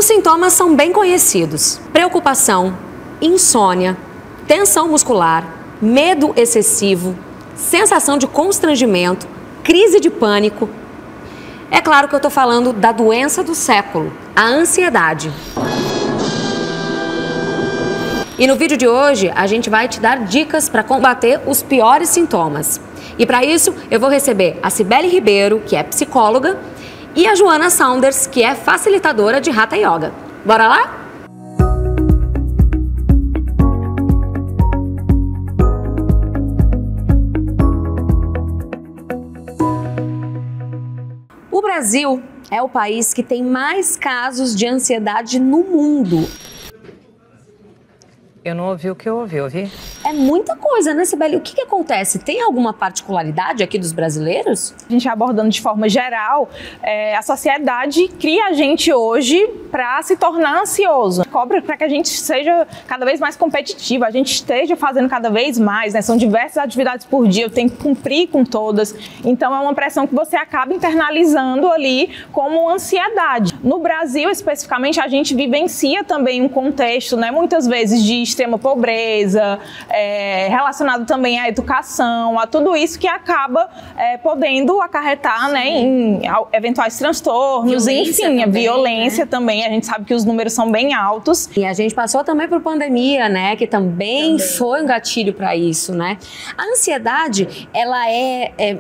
Os sintomas são bem conhecidos: preocupação, insônia, tensão muscular, medo excessivo, sensação de constrangimento, crise de pânico. É claro que eu estou falando da doença do século, a ansiedade. E no vídeo de hoje a gente vai te dar dicas para combater os piores sintomas. E para isso eu vou receber a Cibele Ribeiro, que é psicóloga, e a Joana Saunders, que é facilitadora de Hatha Yoga. Bora lá? O Brasil é o país que tem mais casos de ansiedade no mundo. Eu não ouvi o que eu ouvi? É muita coisa, né, Cibele? O que acontece? Tem alguma particularidade aqui dos brasileiros? A gente abordando de forma geral, a sociedade cria a gente hoje para se tornar ansioso. Cobra para que a gente seja cada vez mais competitivo, a gente esteja fazendo cada vez mais, né? São diversas atividades por dia, eu tenho que cumprir com todas. Então é uma pressão que você acaba internalizando ali como ansiedade. No Brasil, especificamente, a gente vivencia também um contexto, né, muitas vezes de extrema pobreza, relacionado também à educação, a tudo isso que acaba podendo acarretar, né, em eventuais transtornos, enfim, a violência também. A gente sabe que os números são bem altos. E a gente passou também por pandemia, né, que também foi um gatilho para isso, né? A ansiedade, ela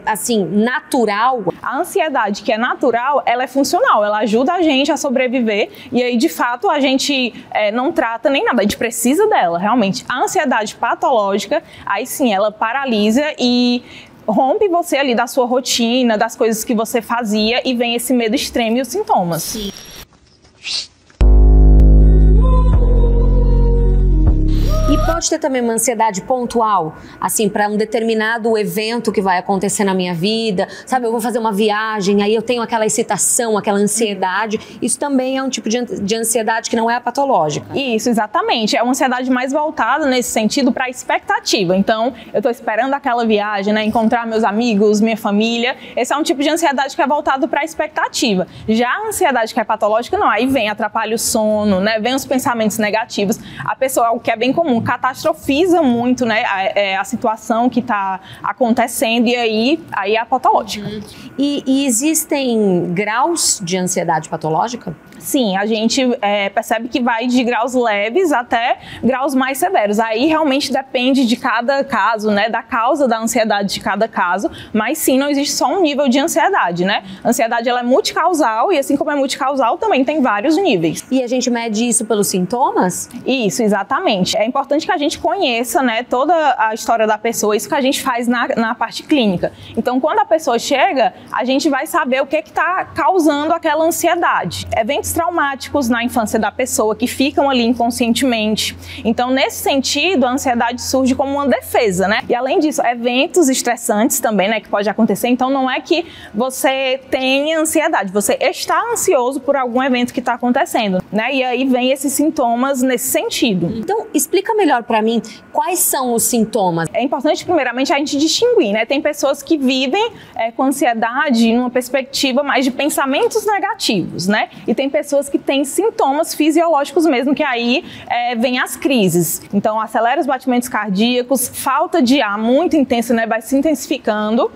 assim, natural? A ansiedade que é natural, ela é funcional, ela ajuda a gente a sobreviver e aí, de fato, a gente não trata nem nada, a gente precisa dela. Realmente, a ansiedade patológica, aí sim, ela paralisa e rompe você ali da sua rotina, das coisas que você fazia e vem esse medo extremo e os sintomas. Sim. E pode ter também uma ansiedade pontual, assim, para um determinado evento que vai acontecer na minha vida, sabe? Eu vou fazer uma viagem, aí eu tenho aquela excitação, aquela ansiedade. Isso também é um tipo de ansiedade que não é a patológica. Isso, exatamente. É uma ansiedade mais voltada nesse sentido para a expectativa. Então, eu estou esperando aquela viagem, né? Encontrar meus amigos, minha família. Esse é um tipo de ansiedade que é voltado para a expectativa. Já a ansiedade que é patológica, não. Aí vem, atrapalha o sono, né? Vem os pensamentos negativos. A pessoa, o que é bem comum, catastrofiza muito, né, a situação que está acontecendo e aí é a patológica. E existem graus de ansiedade patológica? Sim, a gente percebe que vai de graus leves até graus mais severos. Aí realmente depende de cada caso, né, da causa da ansiedade de cada caso, mas sim, não existe só um nível de ansiedade, né? A ansiedade, ela é multicausal e assim como é multicausal, também tem vários níveis. E a gente mede isso pelos sintomas? Isso, exatamente. É importante que a gente conheça, né, toda a história da pessoa, isso que a gente faz na parte clínica. Então, quando a pessoa chega, a gente vai saber o que está causando aquela ansiedade. Eventos traumáticos na infância da pessoa que ficam ali inconscientemente. Então, nesse sentido, a ansiedade surge como uma defesa, né? E além disso, eventos estressantes também, né, que pode acontecer. Então, não é que você tenha ansiedade, você está ansioso por algum evento que está acontecendo, né? E aí vem esses sintomas nesse sentido. Então, explica melhor para mim quais são os sintomas. É importante, primeiramente, a gente distinguir, né? Tem pessoas que vivem com ansiedade numa perspectiva mais de pensamentos negativos, né? E tem pessoas que têm sintomas fisiológicos mesmo, que aí vem as crises. Então, acelera os batimentos cardíacos, falta de ar muito intensa, né? Vai se intensificando.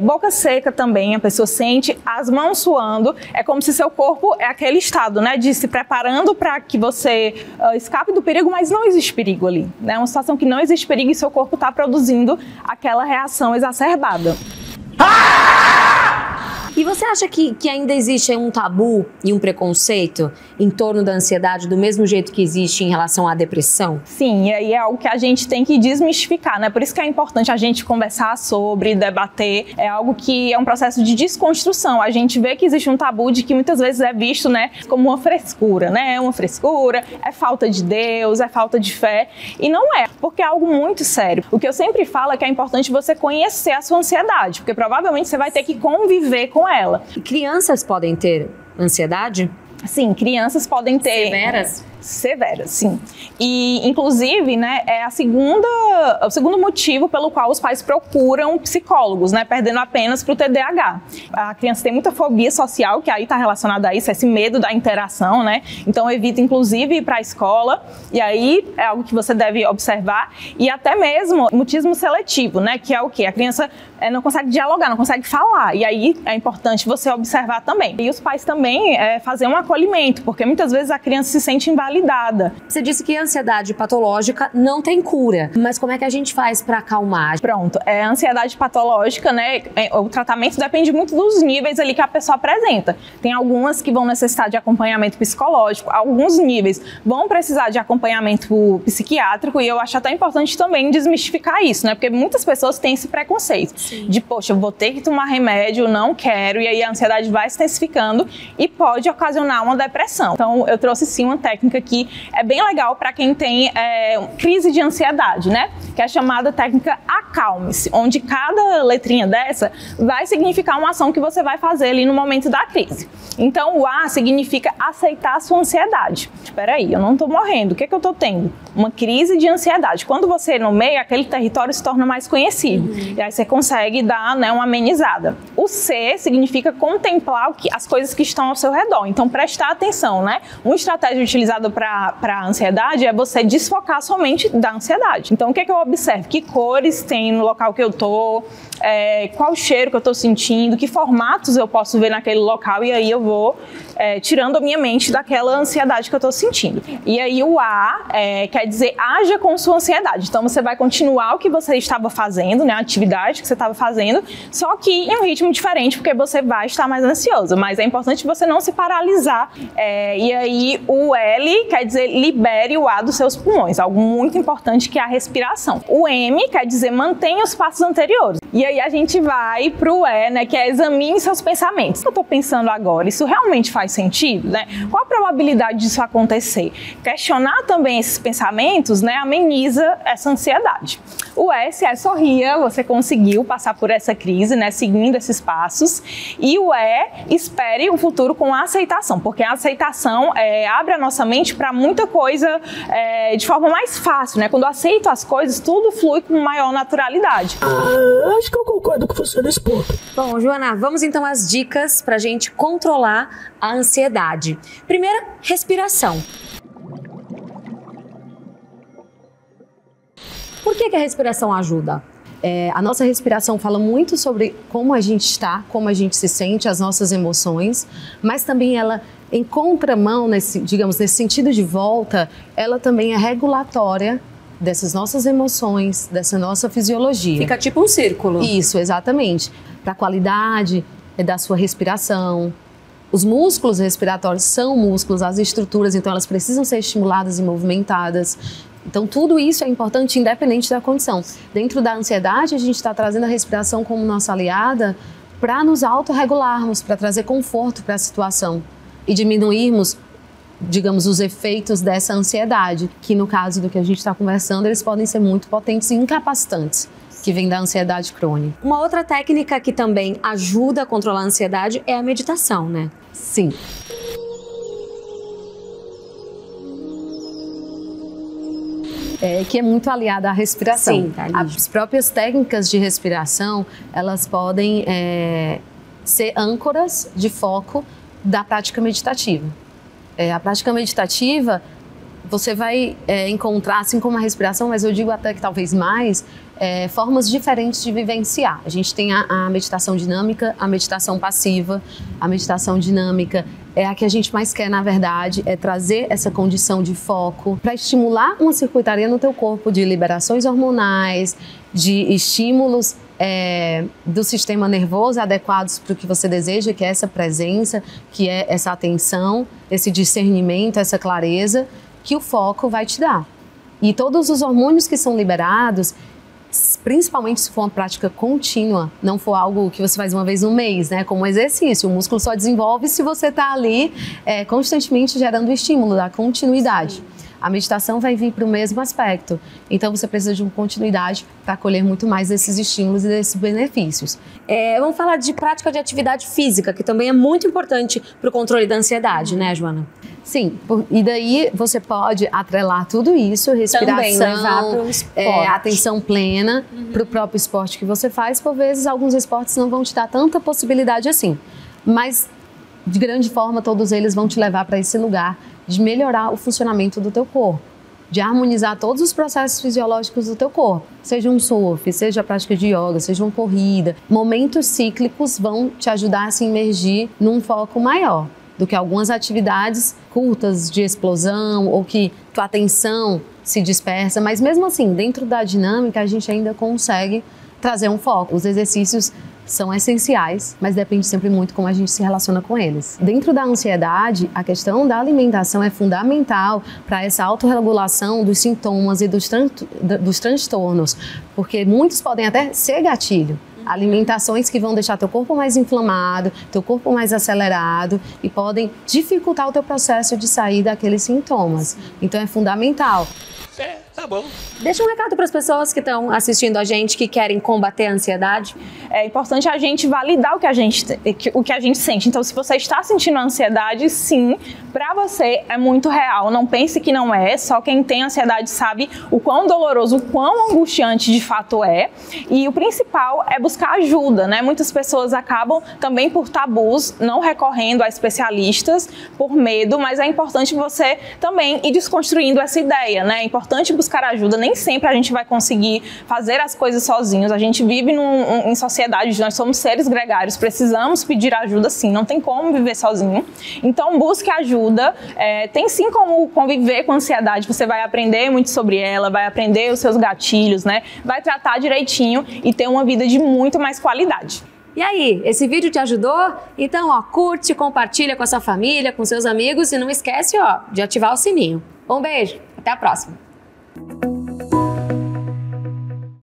Boca seca também, a pessoa sente, as mãos suando, é como se seu corpo é aquele estado, né, de se preparando para que você escape do perigo, mas não existe perigo ali, né, é uma situação que não existe perigo e seu corpo está produzindo aquela reação exacerbada. E você acha que ainda existe um tabu e um preconceito em torno da ansiedade do mesmo jeito que existe em relação à depressão? Sim, e aí é algo que a gente tem que desmistificar, né? Por isso que é importante a gente conversar sobre, debater. É algo que é um processo de desconstrução. A gente vê que existe um tabu de que muitas vezes é visto, né, como uma frescura, né? É uma frescura, é falta de Deus, é falta de fé. E não é, porque é algo muito sério. O que eu sempre falo é que é importante você conhecer a sua ansiedade, porque provavelmente você vai ter que conviver com ela. Crianças podem ter ansiedade? Sim, crianças podem ter... Severas? Severas, sim. E, inclusive, né, é o segundo motivo pelo qual os pais procuram psicólogos, né, perdendo apenas para o TDAH. A criança tem muita fobia social, que aí está relacionada a isso, esse medo da interação, né, então evita, inclusive, ir para a escola, e aí é algo que você deve observar, e até mesmo mutismo seletivo, né, que é o quê? A criança não consegue dialogar, não consegue falar, e aí é importante você observar também. E os pais também fazer um acolhimento, porque muitas vezes a criança se sente invalidada. Você disse que a ansiedade patológica não tem cura, mas como é que a gente faz para acalmar? Pronto, a ansiedade patológica, né, o tratamento depende muito dos níveis ali que a pessoa apresenta. Tem algumas que vão necessitar de acompanhamento psicológico, alguns níveis vão precisar de acompanhamento psiquiátrico, e eu acho até importante também desmistificar isso, né, porque muitas pessoas têm esse preconceito. Sim. De, poxa, eu vou ter que tomar remédio, não quero, e aí a ansiedade vai se intensificando e pode ocasionar uma depressão. Então, eu trouxe sim uma técnica que é bem legal para quem tem crise de ansiedade, né? Que é a chamada técnica Acalme-se, onde cada letrinha dessa vai significar uma ação que você vai fazer ali no momento da crise. Então, o A significa aceitar a sua ansiedade. Espera aí, eu não estou morrendo, o que é que eu estou tendo? Uma crise de ansiedade. Quando você nomeia, aquele território se torna mais conhecido. E aí você consegue dar, né, uma amenizada. O C significa contemplar as coisas que estão ao seu redor. Então, prestar atenção, né? Uma estratégia utilizada para a ansiedade é você desfocar somente da ansiedade. Então, o que é que eu observo? Que cores tem no local que eu estou, qual o cheiro que eu estou sentindo, que formatos eu posso ver naquele local, e aí eu vou tirando a minha mente daquela ansiedade que eu estou sentindo. E aí o A quer dizer haja com sua ansiedade. Então você vai continuar o que você estava fazendo, né, a atividade que você estava fazendo, só que em um ritmo diferente, porque você vai estar mais ansioso. Mas é importante você não se paralisar. E aí o L quer dizer libere o ar dos seus pulmões, algo muito importante que é a respiração. O M quer dizer mantenha os passos anteriores. E aí a gente vai pro E, né, que é examine seus pensamentos. O que eu estou pensando agora? Isso realmente faz sentido, né? Qual a probabilidade disso acontecer? Questionar também esses pensamentos, né, ameniza essa ansiedade. O S é sorria, você conseguiu passar por essa crise, né, seguindo esses passos. E o E, espere o futuro com a aceitação, porque a aceitação abre a nossa mente para muita coisa de forma mais fácil, né? Quando eu aceito as coisas, tudo flui com maior naturalidade. Acho que eu concordo com você nesse ponto. Bom, Joana, vamos então às dicas para a gente controlar a ansiedade. Primeira, respiração. Por que a respiração ajuda? A nossa respiração fala muito sobre como a gente está, como a gente se sente, as nossas emoções, mas também ela, em contramão, nesse sentido de volta, ela também é regulatória dessas nossas emoções, dessa nossa fisiologia. Fica tipo um círculo. Isso, exatamente. Para a qualidade da sua respiração. Os músculos respiratórios são músculos, as estruturas, então elas precisam ser estimuladas e movimentadas. Então tudo isso é importante independente da condição. Dentro da ansiedade, a gente está trazendo a respiração como nossa aliada para nos autorregularmos, para trazer conforto para a situação e diminuirmos, digamos, os efeitos dessa ansiedade, que no caso do que a gente está conversando, eles podem ser muito potentes e incapacitantes, que vem da ansiedade crônica. Uma outra técnica que também ajuda a controlar a ansiedade é a meditação, né? Sim. Que é muito aliada à respiração. Sim, tá. As próprias técnicas de respiração, elas podem ser âncoras de foco da prática meditativa. A prática meditativa, você vai encontrar, assim como a respiração, mas eu digo até que talvez mais, formas diferentes de vivenciar. A gente tem a meditação dinâmica, a meditação passiva. A meditação dinâmica é a que a gente mais quer, na verdade, é trazer essa condição de foco para estimular uma circuitaria no teu corpo de liberações hormonais, de estímulos do sistema nervoso adequados para o que você deseja, que é essa presença, que é essa atenção, esse discernimento, essa clareza que o foco vai te dar. E todos os hormônios que são liberados, principalmente se for uma prática contínua, não for algo que você faz uma vez no mês, né? Como um exercício, o músculo só desenvolve se você está ali constantemente gerando o estímulo da continuidade. a meditação vai vir para o mesmo aspecto. Então você precisa de uma continuidade para colher muito mais desses estímulos e desses benefícios. Vamos falar de prática de atividade física, que também é muito importante para o controle da ansiedade, né, Joana? Sim, e daí você pode atrelar tudo isso, respiração, também levar pro esporte. Atenção plena para o próprio esporte que você faz. Por vezes, alguns esportes não vão te dar tanta possibilidade assim, mas de grande forma todos eles vão te levar para esse lugar de melhorar o funcionamento do teu corpo, de harmonizar todos os processos fisiológicos do teu corpo. Seja um surf, seja a prática de yoga, seja uma corrida. Momentos cíclicos vão te ajudar a se imergir num foco maior do que algumas atividades curtas de explosão ou que tua atenção se dispersa, mas mesmo assim, dentro da dinâmica, a gente ainda consegue trazer um foco. Os exercícios são essenciais, mas depende sempre muito como a gente se relaciona com eles. Dentro da ansiedade, a questão da alimentação é fundamental para essa autorregulação dos sintomas e dos transtornos, porque muitos podem até ser gatilho. Alimentações que vão deixar teu corpo mais inflamado, teu corpo mais acelerado e podem dificultar o teu processo de sair daqueles sintomas. Então é fundamental. Tá bom. Deixa um recado para as pessoas que estão assistindo a gente, que querem combater a ansiedade. É importante a gente validar o que a gente sente. Então, se você está sentindo ansiedade, sim, para você é muito real. Não pense que não é. Só quem tem ansiedade sabe o quão doloroso, o quão angustiante de fato é. E o principal é buscar ajuda, né? Muitas pessoas acabam também por tabus, não recorrendo a especialistas, por medo, mas é importante você também ir desconstruindo essa ideia, né? É importante buscar ajuda. Nem sempre a gente vai conseguir fazer as coisas sozinhos. A gente vive em sociedade, nós somos seres gregários, precisamos pedir ajuda sim, não tem como viver sozinho. Então busque ajuda, tem sim como conviver com a ansiedade, você vai aprender muito sobre ela, vai aprender os seus gatilhos, né? Vai tratar direitinho e ter uma vida de muito mais qualidade. E aí, esse vídeo te ajudou? Então, ó, curte, compartilha com a sua família, com seus amigos e não esquece, ó, de ativar o sininho. Um beijo, até a próxima.